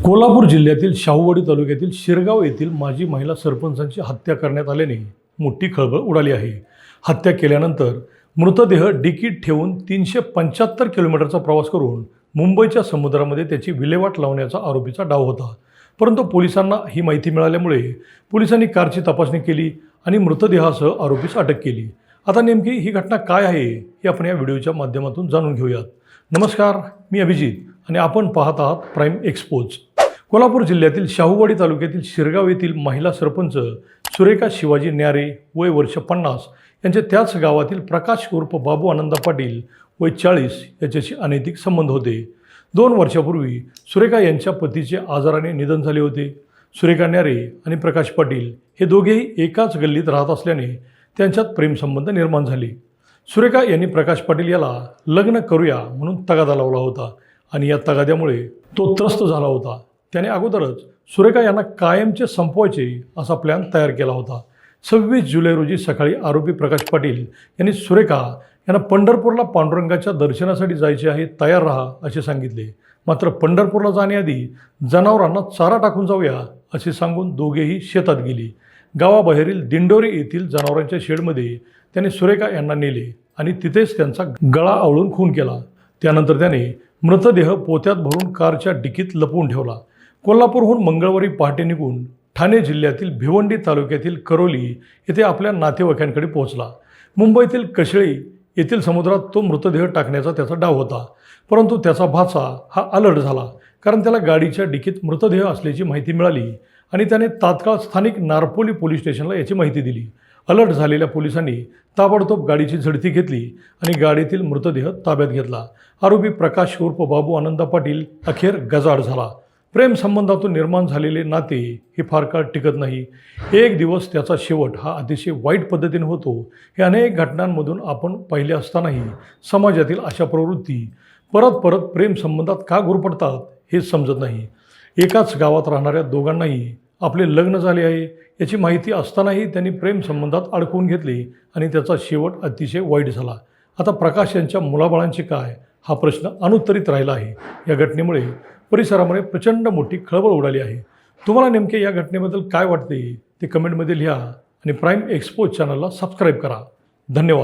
कोल्हापूर जिल्ह्यातील शाहूवाडी तालुक्यातील शिरगाव येथील माजी महिला सरपंचांची हत्या करण्यात आल्याने मोठी खळबळ उडाली आहे. हत्या केल्यानंतर मृतदेह डिकीत ठेवून 375 किलोमीटरचा प्रवास करून मुंबईच्या समुद्रामध्ये त्याची विल्हेवाट लावण्याचा आरोपीचा डाव होता. परंतु पोलिसांना ही माहिती मिळाल्यामुळे पोलिसांनी कारची तपासणी केली आणि मृतदेहासह आरोपीस अटक केली. आता नेमकी ही घटना काय आहे हे आपण या व्हिडिओच्या माध्यमातून जाणून घेऊयात. नमस्कार, मी अभिजित आणि आपण पाहत आहात प्राईम एक्सपोज. कोल्हापूर जिल्ह्यातील शाहूवाडी तालुक्यातील शिरगाव येथील महिला सरपंच सुरेखा शिवाजी न्यारे वय वर्ष 50 यांचे त्याच गावातील प्रकाश उर्फ बाबू आनंदा पाटील वय 40 याच्याशी अनैतिक संबंध होते. 2 वर्षापूर्वी सुरेखा यांच्या पतीचे आजाराने निधन झाले होते. सुरेखा न्यारे आणि प्रकाश पाटील हे दोघेही एकाच गल्लीत राहत असल्याने त्यांच्यात प्रेमसंबंध निर्माण झाले. सुरेखा यांनी प्रकाश पाटील याला लग्न करूया म्हणून तगादा लावला होता आणि या तगाद्यामुळे तो त्रस्त झाला होता. त्याने अगोदरच सुरेखा यांना कायमचे संपवायचे असा प्लॅन तयार केला होता. 26 जुलै रोजी सकाळी आरोपी प्रकाश पाटील यांनी सुरेखा यांना पंढरपूरला पांडुरंगाच्या दर्शनासाठी जायचे आहे, तयार राहा असे सांगितले. मात्र पंढरपूरला जाण्याआधी जनावरांना चारा टाकून जाऊया असे सांगून दोघेही शेतात गेली. गावाबाहेरील दिंडोरी येथील जनावरांच्या शेडमध्ये त्याने सुरेखा यांना नेले आणि तिथेच त्यांचा गळा आवळून खून केला. त्यानंतर त्याने मृतदेह पोत्यात भरून कारच्या डिकीत लपवून ठेवला. कोल्हापूरहून मंगळवारी पहाटे निघून ठाणे जिल्ह्यातील भिवंडी तालुक्यातील करोली येथे आपल्या नातेवाईकांकडे पोहोचला. मुंबईतील कशेळी येथील समुद्रात तो मृतदेह टाकण्याचा त्याचा डाव होता. परंतु त्याचा भाचा हा अलर्ट झाला, कारण त्याला गाडीच्या डिकीत मृतदेह असल्याची माहिती मिळाली आणि त्याने तात्काळ स्थानिक नारपोली पोलीस स्टेशनला याची माहिती दिली. अलर्ट झालेल्या पोलिसांनी ताबडतोब गाडीची झडती घेतली आणि गाडीतील मृतदेह ताब्यात घेतला. आरोपी प्रकाश उर्फ बाबू आनंदा पाटील अखेर गजाआड झाला. प्रेमसंबंधातून निर्माण झालेले नाते हे फार काळ टिकत नाही. एक दिवस त्याचा शेवट हा अतिशय वाईट पद्धतीने होतो. हे अनेक घटनांमधून आपण पाहिले असतानाही समाजातील अशा प्रवृत्ती परत परत प्रेमसंबंधात का गुरफटतात हेच समजत नाही. एकाच गावात राहणाऱ्या दोघांनाही आपले लग्न झाले आहे याची माहिती असतानाही त्यांनी प्रेमसंबंधात अडकवून घेतले आणि त्याचा शेवट अतिशय वाईट झाला. आता प्रकाश यांच्या मुलाबाळांचे काय हा प्रश्न अनुत्तरित राहिला आहे. या घटनेमुळे परिसरामध्ये प्रचंड मोठी खळबळ उडाली आहे. तुम्हाला नेमके या घटनेबद्दल काय वाटते ते कमेंटमध्ये लिहा आणि प्राईम एक्सपोज चॅनलला सबस्क्राईब करा. धन्यवाद.